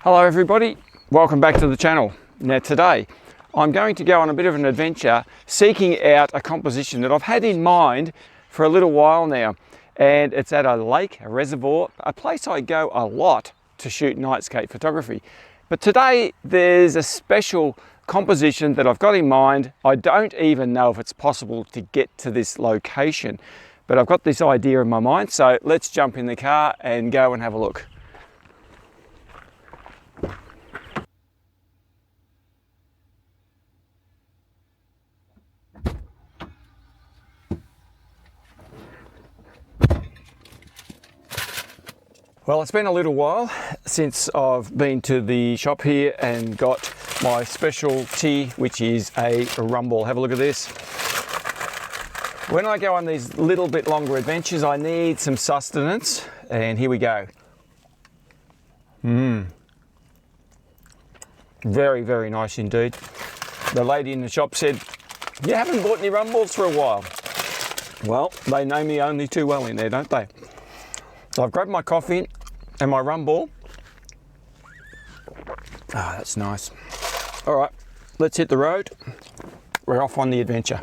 Hello everybody, welcome back to the channel. Now today I'm going to go on a bit of an adventure seeking out a composition that I've had in mind for a little while now, and it's at a lake, a reservoir, a place I go a lot to shoot nightscape photography. But today there's a special composition that I've got in mind. I don't even know if it's possible to get to this location, but I've got this idea in my mind, so let's jump in the car and go and have a look. Well, it's been a little while since I've been to the shop here and got my specialty, which is a rumble. Have a look at this. When I go on these little bit longer adventures, I need some sustenance, and here we go. Very, very nice indeed. The lady in the shop said, "You haven't bought any rumbles for a while." Well, they know me only too well in there, don't they? So I've grabbed my coffee and my rumble. Ah, that's nice. All right, let's hit the road. We're off on the adventure.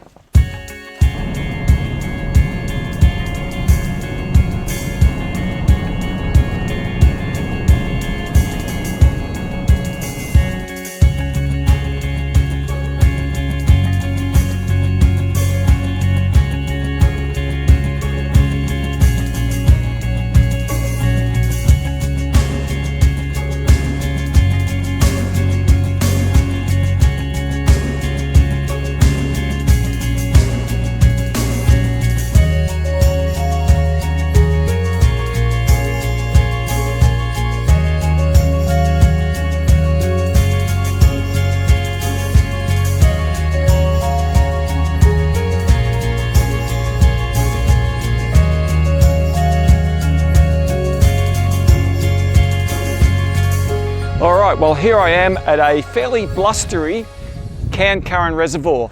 Alright, well here I am at a fairly blustery Cairn Curran reservoir,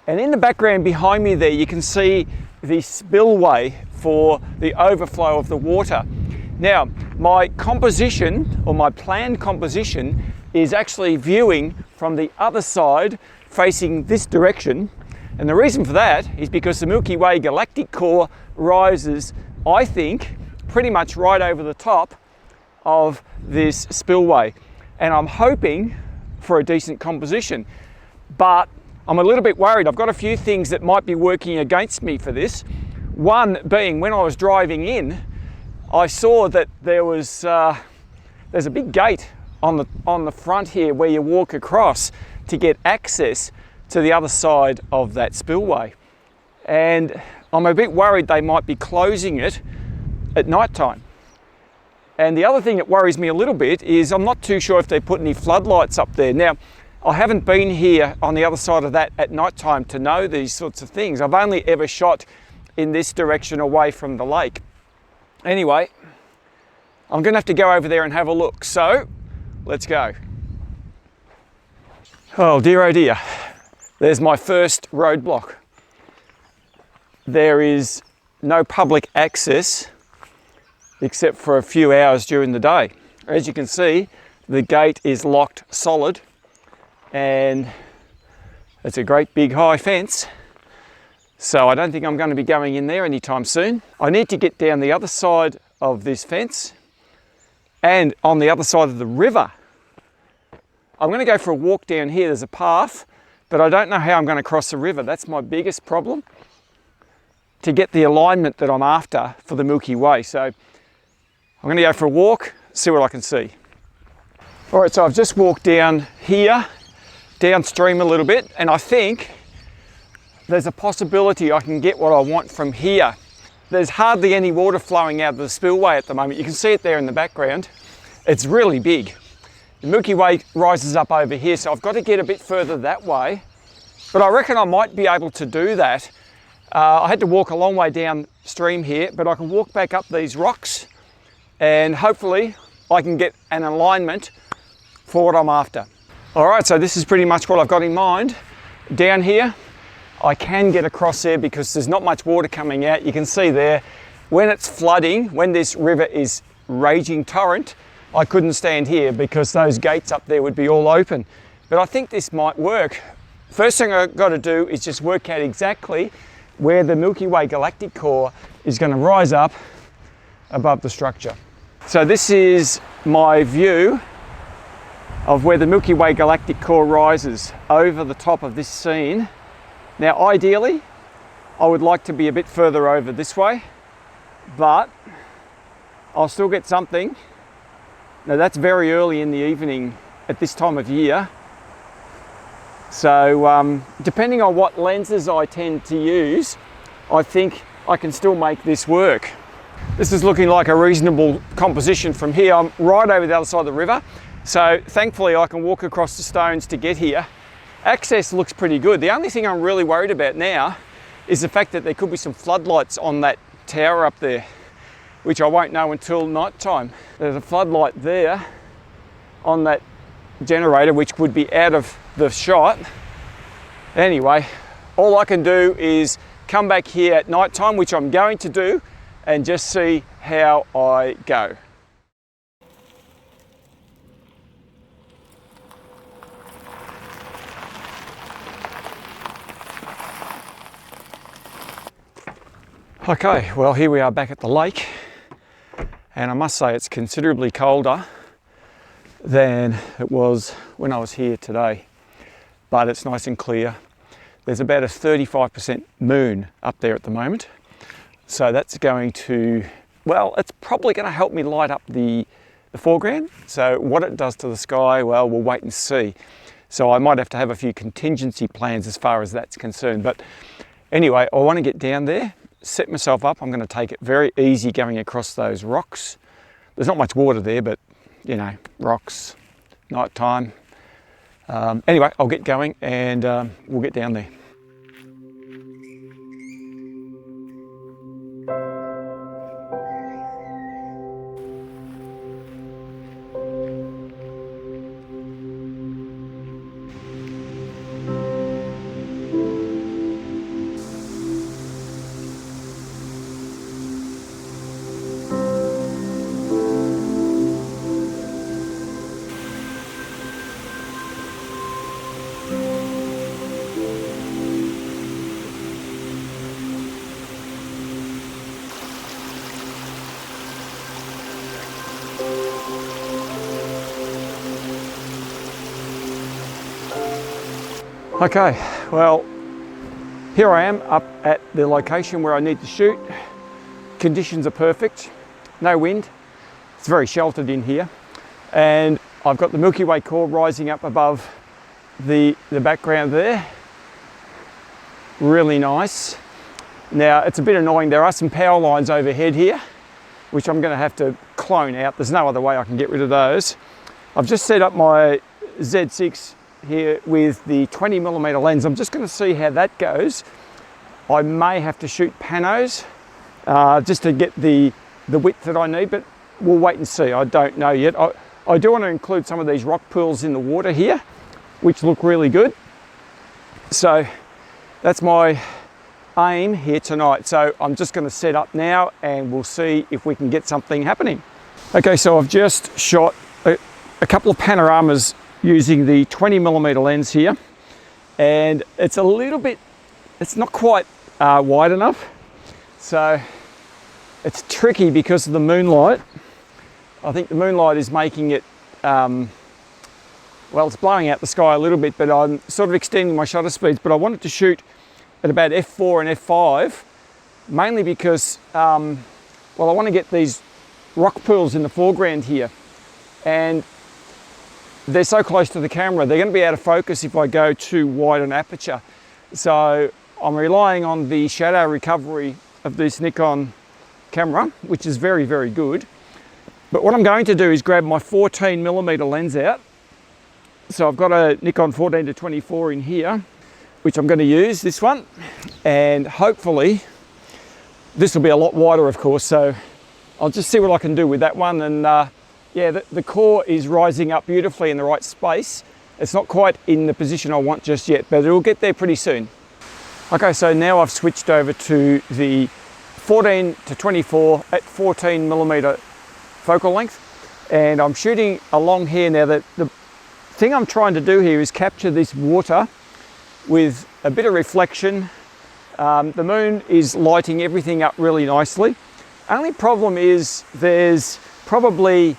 and in the background behind me there you can see the spillway for the overflow of the water. Now my composition, or my planned composition, is actually viewing from the other side facing this direction, and the reason for that is because the Milky Way galactic core rises, I think, pretty much right over the top of this spillway, and I'm hoping for a decent composition, but I'm a little bit worried. I've got a few things that might be working against me for this. One being, when I was driving in, I saw that there's a big gate on the front here where you walk across to get access to the other side of that spillway, and I'm a bit worried they might be closing it at night time. And the other thing that worries me a little bit is I'm not too sure if they put any floodlights up there. Now, I haven't been here on the other side of that at night time to know these sorts of things. I've only ever shot in this direction away from the lake. Anyway, I'm gonna have to go over there and have a look. So, let's go. Oh dear, there's my first roadblock. There is no public access except for a few hours during the day. As you can see, the gate is locked solid, and it's a great big high fence, so I don't think I'm going to be going in there anytime soon. I need to get down the other side of this fence and on the other side of the river. I'm going to go for a walk down here. There's a path, but I don't know how I'm going to cross the river. That's my biggest problem, to get the alignment that I'm after for the Milky Way. So I'm going to go for a walk, see what I can see. All right, so I've just walked down here, downstream a little bit, and I think there's a possibility I can get what I want from here. There's hardly any water flowing out of the spillway at the moment. You can see it there in the background. It's really big. The Milky Way rises up over here, so I've got to get a bit further that way, but I reckon I might be able to do that. I had to walk a long way downstream here, but I can walk back up these rocks, and hopefully I can get an alignment for what I'm after. All right, so this is pretty much what I've got in mind. Down here, I can get across there because there's not much water coming out. You can see there, when it's flooding, when this river is raging torrent, I couldn't stand here because those gates up there would be all open. But I think this might work. First thing I've got to do is just work out exactly where the Milky Way galactic core is going to rise up above the structure. So this is my view of where the Milky Way galactic core rises over the top of this scene. Now ideally, I would like to be a bit further over this way, but I'll still get something. Now that's very early in the evening at this time of year. So depending on what lenses I tend to use, I think I can still make this work. This is looking like a reasonable composition from here. I'm right over the other side of the river. So thankfully I can walk across the stones to get here. Access looks pretty good. The only thing I'm really worried about now is the fact that there could be some floodlights on that tower up there, which I won't know until night time. There's a floodlight there on that generator, which would be out of the shot. Anyway, all I can do is come back here at night time, which I'm going to do, and just see how I go. Okay, well here we are back at the lake, and I must say it's considerably colder than it was when I was here today, but it's nice and clear. There's about a 35% moon up there at the moment, so that's going to, well, it's probably going to help me light up the foreground. So what it does to the sky, well, we'll wait and see. So I might have to have a few contingency plans as far as that's concerned, but anyway, I want to get down there, set myself up. I'm going to take it very easy going across those rocks. There's not much water there, but you know, rocks, night time. Anyway, I'll get going and we'll get down there. Okay, well, here I am up at the location where I need to shoot. Conditions are perfect, no wind, it's very sheltered in here, and I've got the Milky Way core rising up above the background there. Really nice. Now, it's a bit annoying, there are some power lines overhead here, which I'm going to have to clone out. There's no other way I can get rid of those. I've just set up my Z6 here with the 20mm lens. I'm just going to see how that goes. I may have to shoot panos just to get the width that I need, but we'll wait and see. I don't know yet. I do want to include some of these rock pools in the water here, which look really good. So that's my aim here tonight. So I'm just going to set up now and we'll see if we can get something happening. Okay, so I've just shot a couple of panoramas using the 20mm lens here, and it's a little bit, it's not quite wide enough, so it's tricky because of the moonlight. I think the moonlight is making it, well, it's blowing out the sky a little bit, but I'm sort of extending my shutter speeds. But I wanted to shoot at about f4 and f5, mainly because, well, I want to get these rock pools in the foreground here, and they're so close to the camera, they're going to be out of focus if I go too wide an aperture. So I'm relying on the shadow recovery of this Nikon camera, which is very, very good. But what I'm going to do is grab my 14mm lens out. So I've got a Nikon 14-24 in here, which I'm going to use, this one. And hopefully, this will be a lot wider, of course. So I'll just see what I can do with that one. And yeah, the core is rising up beautifully in the right space. It's not quite in the position I want just yet, but it'll get there pretty soon. Okay, so now I've switched over to the 14-24 at 14mm focal length, and I'm shooting along here now. The thing I'm trying to do here is capture this water with a bit of reflection. The moon is lighting everything up really nicely. Only problem is there's probably,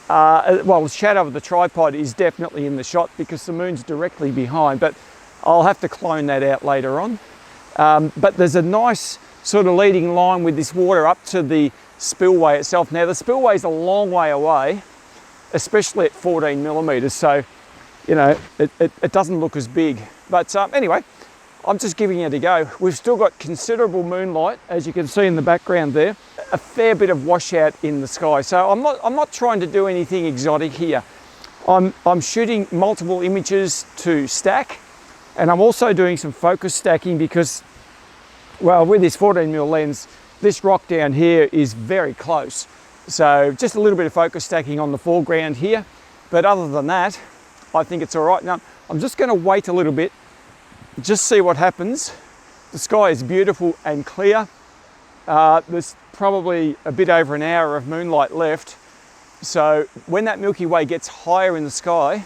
well, the shadow of the tripod is definitely in the shot because the moon's directly behind, but I'll have to clone that out later on. But there's a nice sort of leading line with this water up to the spillway itself. Now the spillway is a long way away, especially at 14 millimeters, so you know it doesn't look as big. But anyway, I'm just giving it a go. We've still got considerable moonlight, as you can see in the background there. A fair bit of washout in the sky. So I'm not trying to do anything exotic here. I'm shooting multiple images to stack, and I'm also doing some focus stacking because, well, with this 14mm lens, this rock down here is very close. So just a little bit of focus stacking on the foreground here. But other than that, I think it's all right. Now, I'm just going to wait a little bit, just see what happens. The sky is beautiful and clear. There's probably a bit over an hour of moonlight left. So when that Milky Way gets higher in the sky,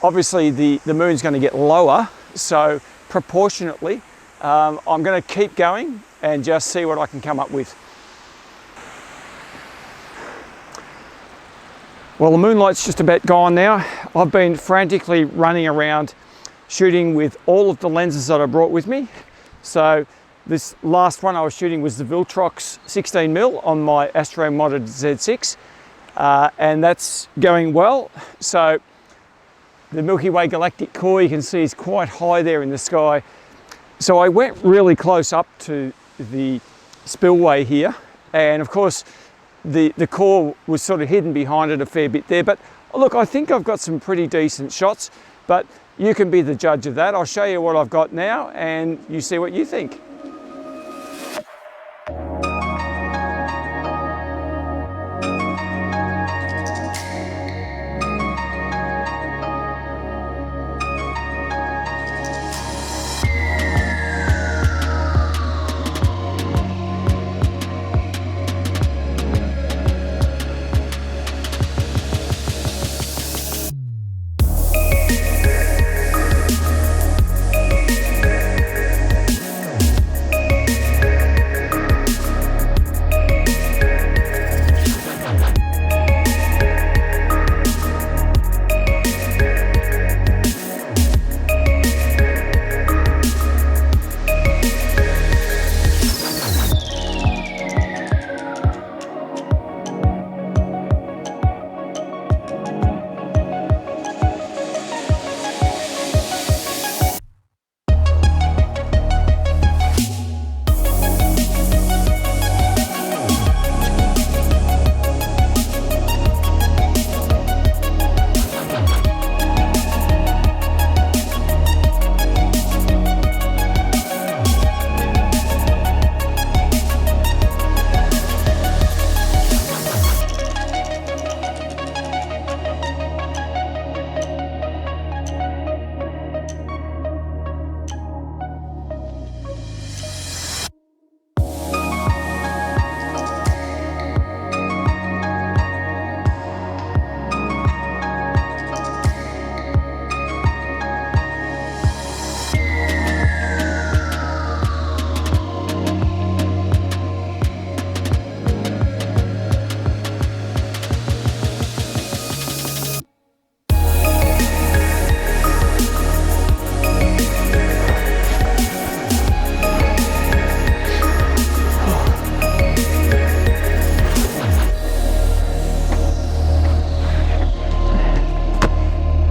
obviously the moon's going to get lower. So proportionately, I'm going to keep going and just see what I can come up with. Well, the moonlight's just about gone now. I've been frantically running around shooting with all of the lenses that I brought with me. So this last one I was shooting was the Viltrox 16mm on my Astro modded Z6, and that's going well. So the Milky Way galactic core, you can see, is quite high there in the sky. So I went really close up to the spillway here, and of course the core was sort of hidden behind it a fair bit there. But look, I think I've got some pretty decent shots, but you can be the judge of that. I'll show you what I've got now and you see what you think.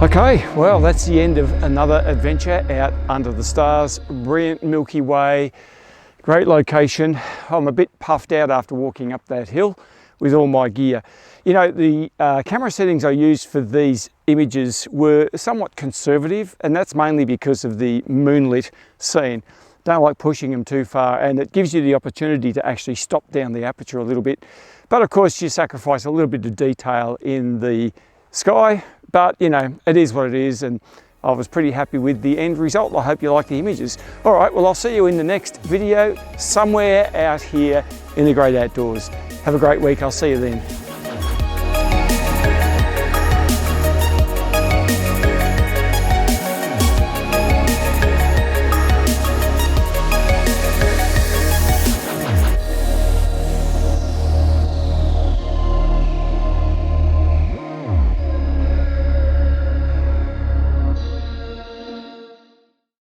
Okay, well, that's the end of another adventure out under the stars. Brilliant Milky Way, great location. I'm a bit puffed out after walking up that hill with all my gear. You know, the camera settings I used for these images were somewhat conservative, and that's mainly because of the moonlit scene. Don't like pushing them too far, and it gives you the opportunity to actually stop down the aperture a little bit. But of course, you sacrifice a little bit of detail in the sky, but you know, it is what it is, and I was pretty happy with the end result. I hope you like the images. All right, well, I'll see you in the next video somewhere out here in the great outdoors. Have a great week. I'll see you then.